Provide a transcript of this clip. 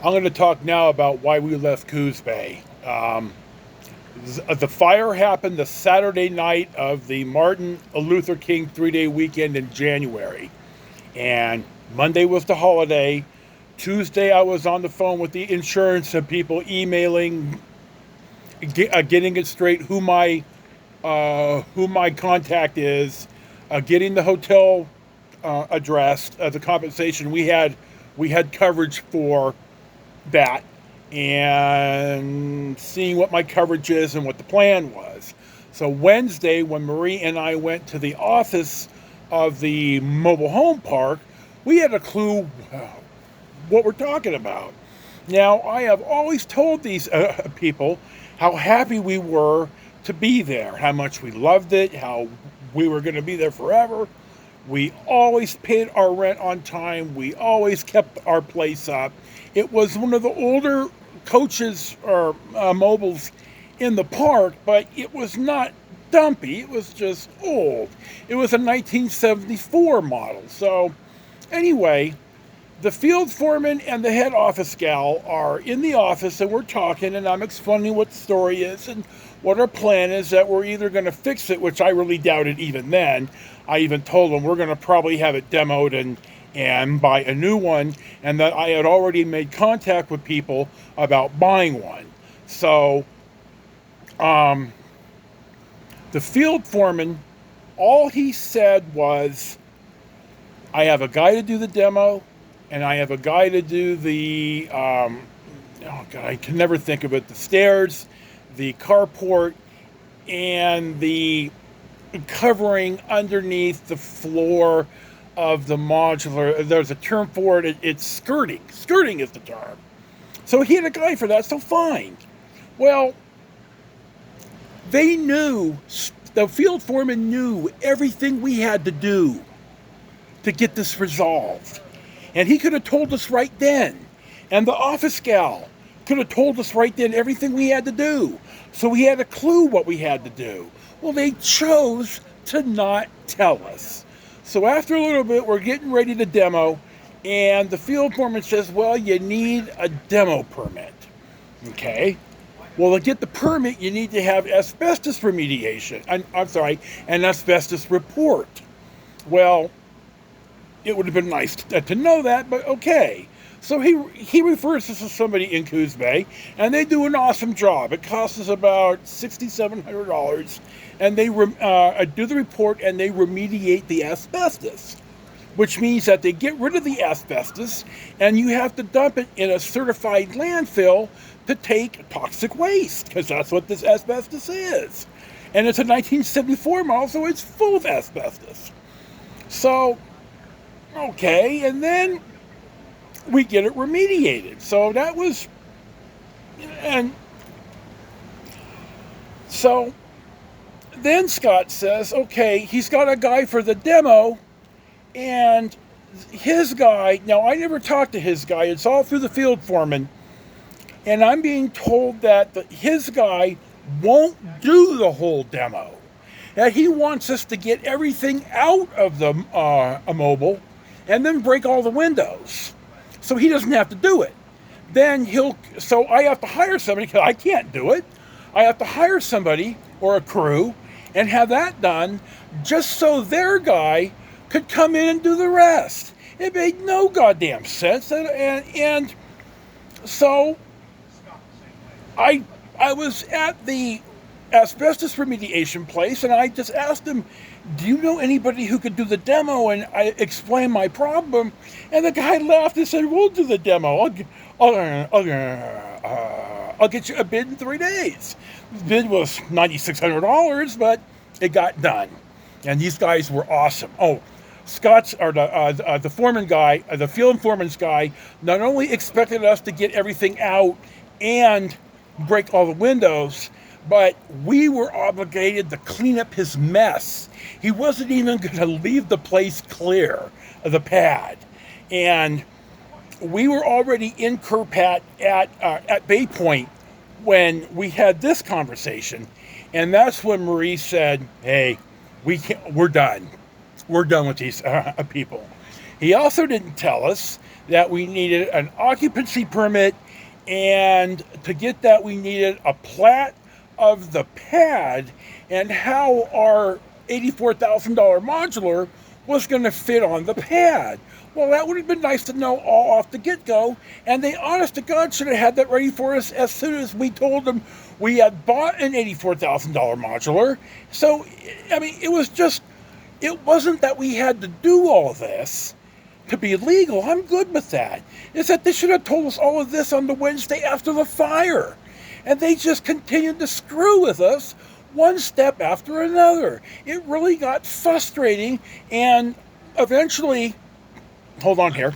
I'm going to talk now about why we left Coos Bay. The fire happened the Saturday night of the Martin Luther King 3-day weekend in January. And Monday was the holiday. Tuesday, I was on the phone with the insurance and people emailing, getting it straight who my contact is, getting the hotel addressed, the compensation we had coverage for that, and seeing what my coverage is and what the plan was. So Wednesday, when Marie and I went to the office of the mobile home park, we had a clue what we're talking about. Now, I have always told these people how happy we were to be there, how much we loved it, how we were going to be there forever. We always paid our rent on time. We always kept our place up. It was one of the older coaches or mobiles in the park, but it was not dumpy. It was just old. It was a 1974 model. So, anyway, the field foreman and the head office gal are in the office and we're talking, and I'm explaining what the story is and what our plan is, that we're either going to fix it, which I really doubted even then. I even told them we're going to probably have it demoed and buy a new one, and that I had already made contact with people about buying one. So the field foreman, all he said was, I have a guy to do the demo, and I have a guy to do the, oh God, I can never think of it, the stairs, the carport, and the covering underneath the floor of the modular. There's a term for it. It's skirting. Skirting is the term. So he had a guy for that, so fine. Well, they knew, the field foreman knew everything we had to do to get this resolved. And he could have told us right then. And the office gal could have told us right then everything we had to do. So we had a clue what we had to do. Well, they chose to not tell us. So after a little bit, we're getting ready to demo, and the field foreman says, well, you need a demo permit. Okay. Well, to get the permit, you need to have asbestos remediation. I'm sorry, an asbestos report. Well, it would have been nice to know that, but okay. So he refers us to somebody in Coos Bay, and they do an awesome job. It costs us about $6,700, and they do the report and they remediate the asbestos, which means that they get rid of the asbestos, and you have to dump it in a certified landfill to take toxic waste, because that's what this asbestos is. And it's a 1974 model, so it's full of asbestos. So, okay, and then we get it remediated. So that was, and so then Scott says, okay, he's got a guy for the demo, and his guy, now I never talked to his guy, it's all through the field foreman, and I'm being told that his guy won't do the whole demo. That he wants us to get everything out of the mobile and then break all the windows. So he doesn't have to do it. Then so I have to hire somebody, because I can't do it. I have to hire somebody or a crew and have that done just so their guy could come in and do the rest. It made no goddamn sense. And so I was at the asbestos remediation place, and I just asked him, do you know anybody who could do the demo? And I explained my problem, and the guy laughed and said, we'll do the demo. I'll get you a bid in 3 days. The bid was $9,600, but it got done. And these guys were awesome. Oh, Scott's, or the foreman guy, the field foreman's guy, not only expected us to get everything out and break all the windows, but we were obligated to clean up his mess. He wasn't even going to leave the place clear of the pad. And we were already in Kerpat at Bay Point when we had this conversation. And that's when Marie said, hey, we're done. We're done with these people. He also didn't tell us that we needed an occupancy permit, and to get that we needed a plat of the pad and how our $84,000 modular was going to fit on the pad. Well, that would have been nice to know all off the get-go, and they, honest to God, should have had that ready for us as soon as we told them we had bought an $84,000 modular. So, I mean, it wasn't that we had to do all this to be legal. I'm good with that. It's that they should have told us all of this on the Wednesday after the fire. And they just continued to screw with us one step after another. It really got frustrating, and eventually, hold on here.